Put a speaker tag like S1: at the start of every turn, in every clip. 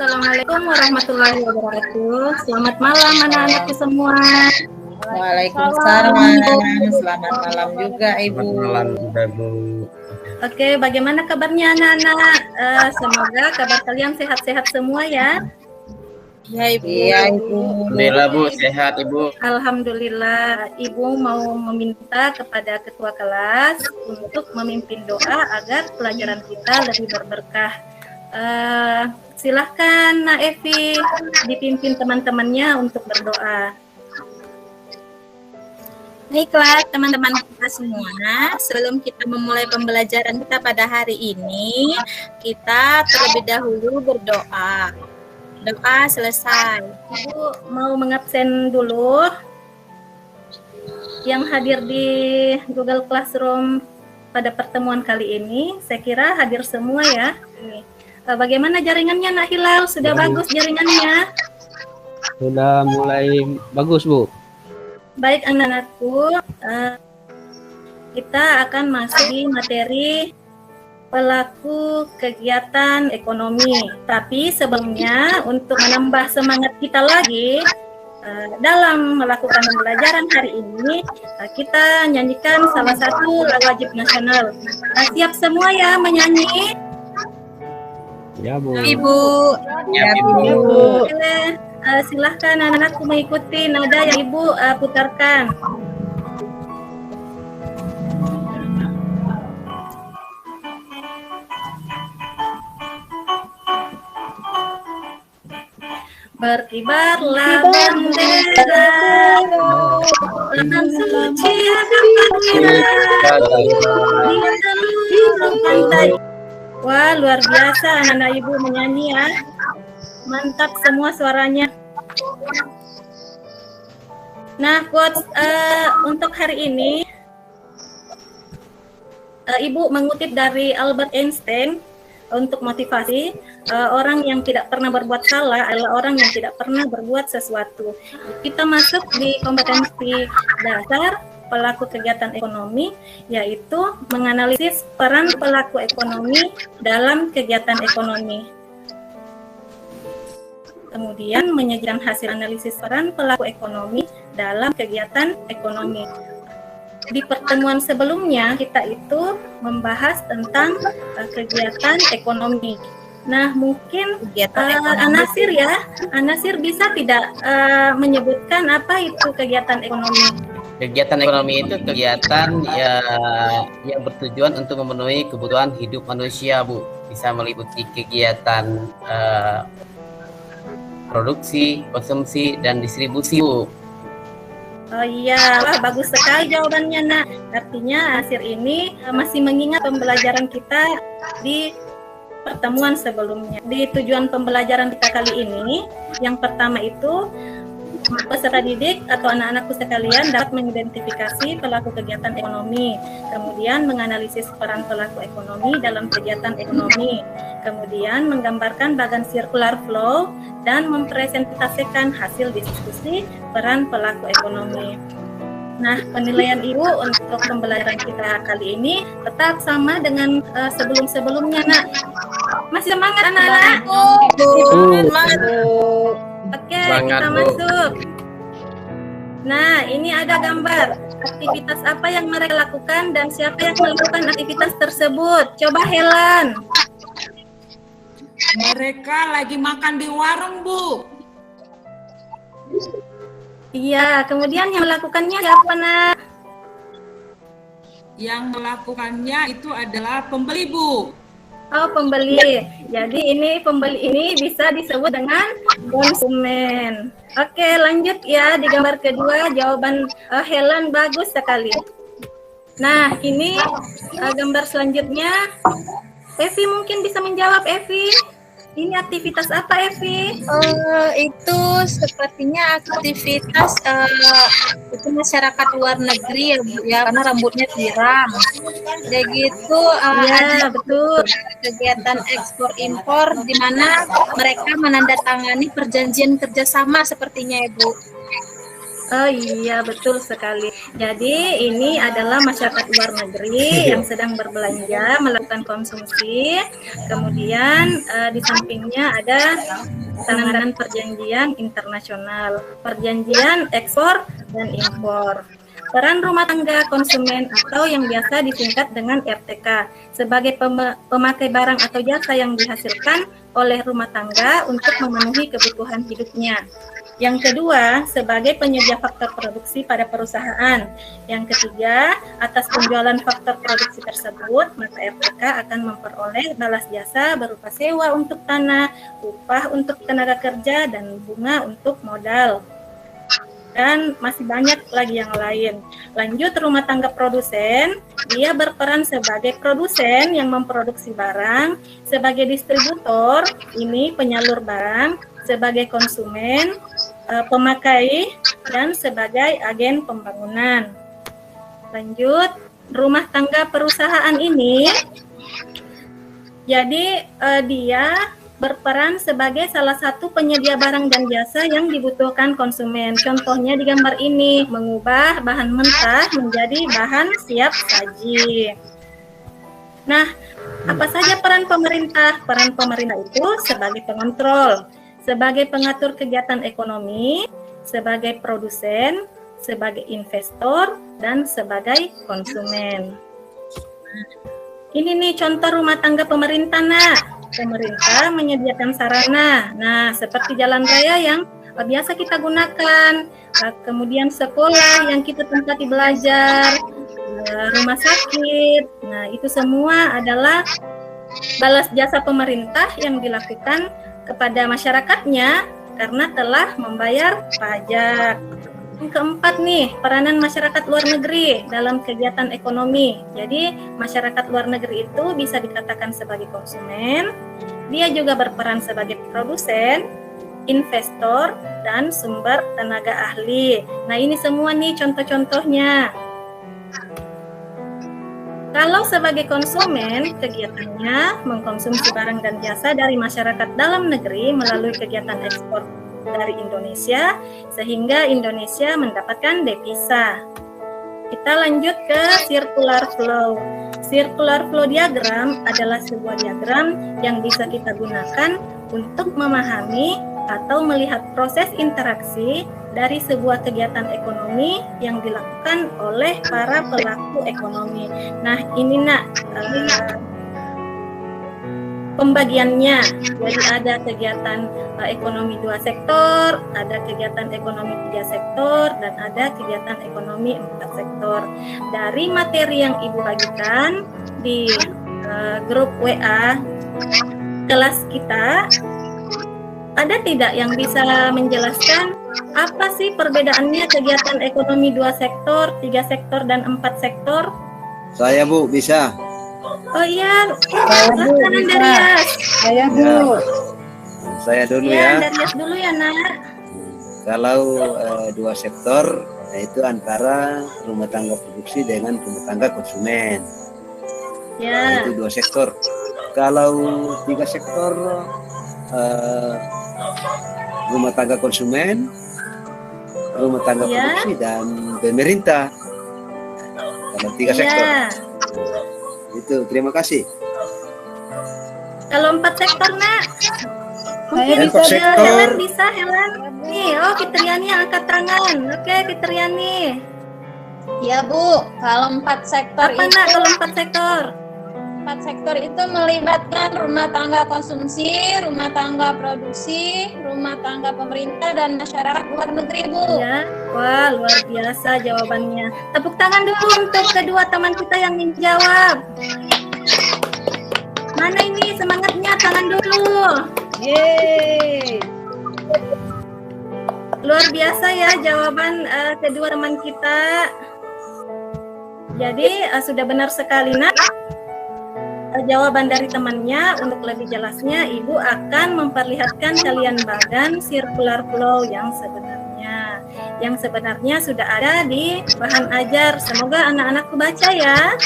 S1: Assalamualaikum warahmatullahi wabarakatuh. Selamat malam anak-anakku semua.
S2: Waalaikumsalam. Selamat malam juga Ibu.
S3: Selamat malam juga Bu.
S1: Oke, bagaimana kabarnya anak-anak? Semoga kabar kalian sehat-sehat semua ya.
S2: Ya Ibu. Iya Ibu.
S3: Alhamdulillah Bu, sehat Ibu.
S1: Alhamdulillah. Ibu mau meminta kepada ketua kelas untuk memimpin doa agar pelajaran kita lebih berberkah. Silahkan Nak Evi dipimpin teman-temannya untuk berdoa.
S4: Baiklah teman-teman kita semua, sebelum kita memulai pembelajaran kita pada hari ini, kita terlebih dahulu berdoa. Doa selesai.
S1: Ibu mau mengabsen dulu yang hadir di Google Classroom pada pertemuan kali ini. Saya kira hadir semua ya. Bagaimana jaringannya Nak Hilal? Sudah bagus jaringannya?
S5: Sudah mulai bagus Bu.
S1: Baik anak-anakku, kita akan masuk di materi pelaku kegiatan ekonomi. Tapi sebelumnya untuk menambah semangat kita lagi dalam melakukan pembelajaran hari ini, kita nyanyikan salah satu lagu wajib nasional. Siap semua ya menyanyi?
S5: Ya Bu.
S4: Ibu.
S2: Ya Ibu.
S1: Silahkan anak-anakku mengikuti nada yang Ibu putarkan. Berkibarlah bendera dengan suci di seluruh pantai. Wah, luar biasa anak-anak Ibu menyanyi ya. Mantap semua suaranya. Nah, quotes untuk hari ini Ibu mengutip dari Albert Einstein untuk motivasi. Orang yang tidak pernah berbuat salah adalah orang yang tidak pernah berbuat sesuatu. Kita masuk di kompetensi dasar pelaku kegiatan ekonomi, yaitu menganalisis peran pelaku ekonomi dalam kegiatan ekonomi. Kemudian menyajikan hasil analisis peran pelaku ekonomi dalam kegiatan ekonomi. Di pertemuan sebelumnya kita itu membahas tentang kegiatan ekonomi. Nah, mungkin Anasir ya, Anasir bisa tidak menyebutkan apa itu kegiatan ekonomi?
S3: Kegiatan ekonomi itu kegiatan yang bertujuan untuk memenuhi kebutuhan hidup manusia Bu. Bisa meliputi kegiatan produksi, konsumsi, dan distribusi Bu.
S1: Oh iya, wah, bagus sekali jawabannya Nak. Artinya Asir ini masih mengingat pembelajaran kita di pertemuan sebelumnya. Di tujuan pembelajaran kita kali ini, yang pertama itu peserta didik atau anak-anakku sekalian dapat mengidentifikasi pelaku kegiatan ekonomi, kemudian menganalisis peran pelaku ekonomi dalam kegiatan ekonomi, kemudian menggambarkan bagan circular flow dan mempresentasikan hasil diskusi peran pelaku ekonomi. Nah, penilaian Ibu untuk pembelajaran kita kali ini tetap sama dengan sebelum-sebelumnya, Nak. Masih semangat anak-anak?
S4: Semangat.
S1: Oke, kita masuk. Nah, ini ada gambar aktivitas apa yang mereka lakukan dan siapa yang melakukan aktivitas tersebut. Coba Helen.
S6: Mereka lagi makan di warung, Bu.
S1: Iya, kemudian yang melakukannya siapa, Nak?
S6: Yang melakukannya itu adalah pembeli, Bu.
S1: Oh, pembeli. Jadi ini pembeli ini bisa disebut dengan konsumen. Oke, lanjut ya di gambar kedua, jawaban Helen bagus sekali. Nah, ini gambar selanjutnya. Evi mungkin bisa menjawab, Evi. Ini aktivitas apa, Evi?
S4: Itu sepertinya aktivitas itu masyarakat luar negeri ya Bu ya, karena rambutnya pirang. Kayak gitu
S1: Ya, betul.
S4: kegiatan ekspor impor di mana mereka menandatangani perjanjian kerjasama sepertinya ya Bu.
S1: Oh iya, betul sekali. Jadi ini adalah masyarakat luar negeri yang sedang berbelanja, melakukan konsumsi. Kemudian di sampingnya ada penandatanganan perjanjian internasional, perjanjian ekspor dan impor. Peran rumah tangga konsumen atau yang biasa disingkat dengan RTK sebagai pemakai barang atau jasa yang dihasilkan oleh rumah tangga untuk memenuhi kebutuhan hidupnya. Yang kedua, sebagai penyedia faktor produksi pada perusahaan. Yang ketiga, atas penjualan faktor produksi tersebut, maka RTK akan memperoleh balas jasa berupa sewa untuk tanah, upah untuk tenaga kerja, dan bunga untuk modal. Dan masih banyak lagi yang lain. Lanjut, rumah tangga produsen, dia berperan sebagai produsen yang memproduksi barang, sebagai distributor, ini penyalur barang, sebagai konsumen, pemakai, dan sebagai agen pembangunan. Lanjut, rumah tangga perusahaan ini, jadi dia berperan sebagai salah satu penyedia barang dan jasa yang dibutuhkan konsumen. Contohnya di gambar ini, mengubah bahan mentah menjadi bahan siap saji. Nah, apa saja peran pemerintah? Peran pemerintah itu sebagai pengontrol, sebagai pengatur kegiatan ekonomi, sebagai produsen, sebagai investor, dan sebagai konsumen. Ini nih contoh rumah tangga pemerintah, nak. Pemerintah menyediakan sarana, nah seperti jalan raya yang biasa kita gunakan, kemudian sekolah yang kita tempati belajar, rumah sakit. Nah itu semua adalah balas jasa pemerintah yang dilakukan kepada masyarakatnya karena telah membayar pajak. Yang keempat nih, peranan masyarakat luar negeri dalam kegiatan ekonomi. Jadi masyarakat luar negeri itu bisa dikatakan sebagai konsumen, dia juga berperan sebagai produsen, investor, dan sumber tenaga ahli. Nah ini semua nih contoh-contohnya. Kalau sebagai konsumen, kegiatannya mengkonsumsi barang dan jasa dari masyarakat dalam negeri melalui kegiatan ekspor dari Indonesia, sehingga Indonesia mendapatkan devisa. Kita lanjut ke circular flow. Circular flow diagram adalah sebuah diagram yang bisa kita gunakan untuk memahami atau melihat proses interaksi dari sebuah kegiatan ekonomi yang dilakukan oleh para pelaku ekonomi. Nah, ini nak pembagiannya. Jadi ada kegiatan ekonomi 2 sektor, ada kegiatan ekonomi 3 sektor, dan ada kegiatan ekonomi 4 sektor. Dari materi yang Ibu bagikan di grup WA kelas kita, ada tidak yang bisa menjelaskan apa sih perbedaannya kegiatan ekonomi 2 sektor, 3 sektor, dan 4 sektor?
S7: Saya Bu, bisa.
S1: Oh iya, silakan Darius.
S2: Saya Bu.
S7: Saya dulu
S1: Ya,
S7: ya.
S1: Darius dulu ya, Nak.
S7: Kalau 2 sektor, yaitu antara rumah tangga produksi dengan rumah tangga konsumen.
S1: Ya.
S7: Itu 2 sektor. Kalau 3 sektor, rumah tangga konsumen, rumah tangga produksi, dan pemerintah. Kalau 3 sektor. Itu, terima kasih.
S1: Kalau 4 sektor, Nak. Mungkin
S7: Saya
S1: bisa
S7: bisa.
S1: Helen bisa, Helen. Nih, oh Fitriani angkat tangan. Oke, Fitriani.
S4: Ya Bu, kalau 4 sektor
S1: Apa, Nak, kalau 4 sektor?
S4: 4 sektor itu melibatkan rumah tangga konsumsi, rumah tangga produksi, rumah tangga pemerintah, dan masyarakat luar negeri, Bu.
S1: Ya, wah luar biasa jawabannya. Tepuk tangan dulu untuk kedua teman kita yang menjawab. Mana ini semangatnya? Tangan dulu.
S2: Yeay.
S1: Luar biasa ya jawaban kedua teman kita. Jadi sudah benar sekali, Nak. Jawaban dari temannya. Untuk lebih jelasnya, Ibu akan memperlihatkan kalian bagan circular flow yang sebenarnya sudah ada di bahan ajar. Semoga anak-anakku baca ya.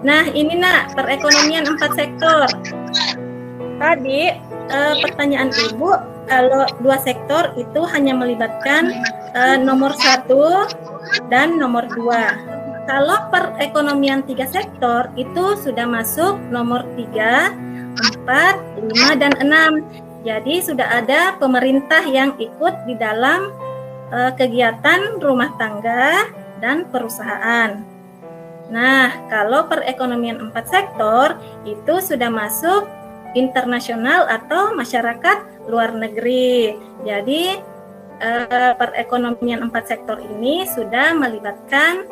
S1: Nah, ini Nak, perekonomian 4 sektor. Tadi pertanyaan Ibu, Kalau 2 sektor itu hanya melibatkan nomor 1 dan nomor 2. Kalau perekonomian 3 sektor itu sudah masuk nomor 3, 4, 5, dan 6. Jadi sudah ada pemerintah yang ikut di dalam kegiatan rumah tangga dan perusahaan. Nah, kalau perekonomian 4 sektor itu sudah masuk internasional atau masyarakat luar negeri. Jadi perekonomian 4 sektor ini sudah melibatkan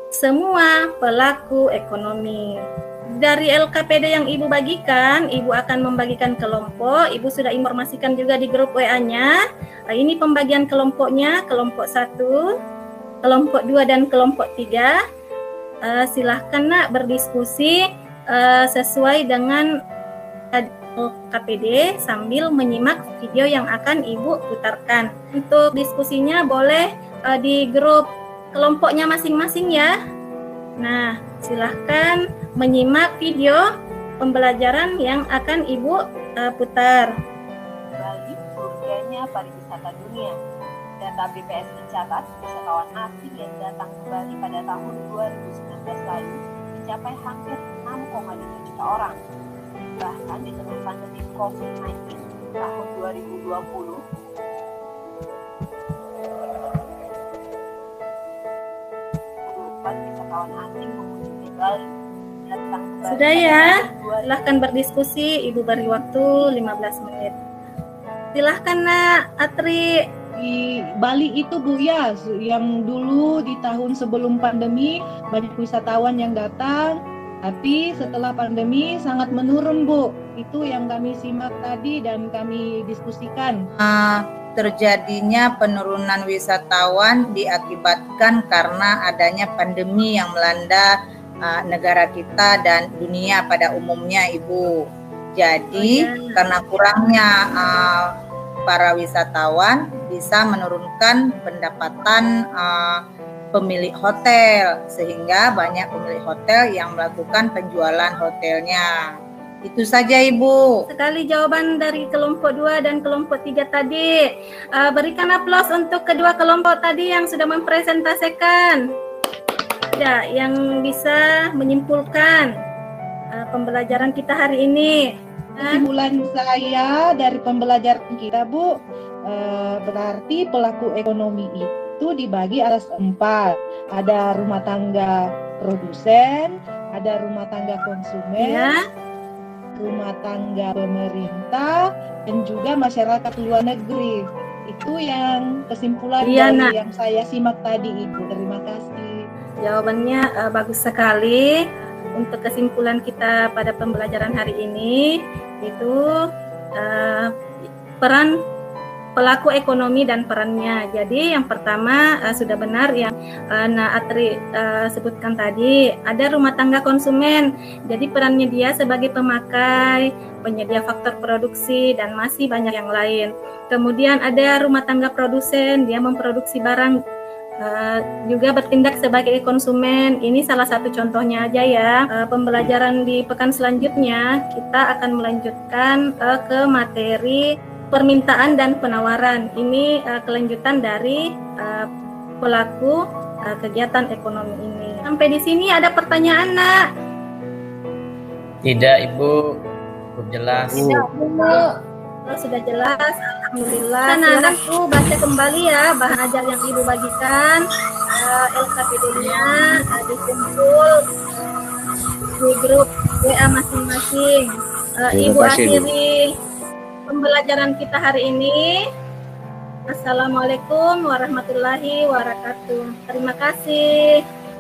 S1: semua pelaku ekonomi. Dari LKPD yang Ibu bagikan, Ibu akan membagikan kelompok. Ibu sudah informasikan juga di grup WA-nya. Ini pembagian kelompoknya, kelompok 1, kelompok 2, dan kelompok 3. Silahkan nak berdiskusi sesuai dengan KPD sambil menyimak video yang akan Ibu putarkan. Untuk diskusinya boleh di grup kelompoknya masing-masing ya. Nah, silahkan menyimak video pembelajaran yang akan Ibu putar.
S8: Bali, surganya pariwisata dunia. Data BPS mencatat wisatawan asing yang datang ke Bali pada tahun 2019 lalu mencapai hampir 6,5 juta orang. Bahkan di tengah pandemi COVID-19 tahun 2020, wisatawan asing mengunjungi Bali.
S1: Sudah ya, silahkan berdiskusi. Ibu beri waktu 15 menit. Silahkan nak, Atri.
S2: Di Bali itu Bu ya, yang dulu di tahun sebelum pandemi banyak wisatawan yang datang, tapi setelah pandemi sangat menurun Bu. Itu yang kami simak tadi dan kami diskusikan.
S9: Terjadinya penurunan wisatawan diakibatkan karena adanya pandemi yang melanda negara kita dan dunia pada umumnya Ibu. Jadi karena kurangnya para wisatawan bisa menurunkan pendapatan pemilik hotel, sehingga banyak pemilik hotel yang melakukan penjualan hotelnya. Itu saja Ibu.
S1: Sekali jawaban dari kelompok 2 dan kelompok 3 tadi. Berikan aplaus untuk kedua kelompok tadi yang sudah mempresentasikan. Ada yang bisa menyimpulkan pembelajaran kita hari ini.
S2: Kesimpulan saya dari pembelajaran kita Bu, berarti pelaku ekonomi itu dibagi atas 4. Ada rumah tangga produsen, ada rumah tangga konsumen, rumah tangga pemerintah, dan juga masyarakat luar negeri. Itu yang kesimpulan dari yang saya simak tadi Ibu. Terima kasih.
S1: Jawabannya bagus sekali. Untuk kesimpulan kita pada pembelajaran hari ini itu peran pelaku ekonomi dan perannya. Jadi yang pertama sudah benar yang Atri sebutkan tadi, ada rumah tangga konsumen. Jadi perannya dia sebagai pemakai, penyedia faktor produksi, dan masih banyak yang lain. Kemudian ada rumah tangga produsen, dia memproduksi barang, juga bertindak sebagai konsumen. Ini salah satu contohnya aja ya. Pembelajaran di pekan selanjutnya kita akan melanjutkan ke materi permintaan dan penawaran. Ini kelanjutan dari pelaku kegiatan ekonomi ini. Sampai di sini ada pertanyaan nak?
S3: Tidak Ibu, jelas.
S1: Tidak Bu. Sudah jelas, alhamdulillah. Anak-anakku baca kembali ya bahan ajar yang Ibu bagikan. LKPD-nya dikumpul di grup WA masing-masing. Ibu akhiri pembelajaran kita hari ini. Assalamualaikum warahmatullahi wabarakatuh. Terima kasih.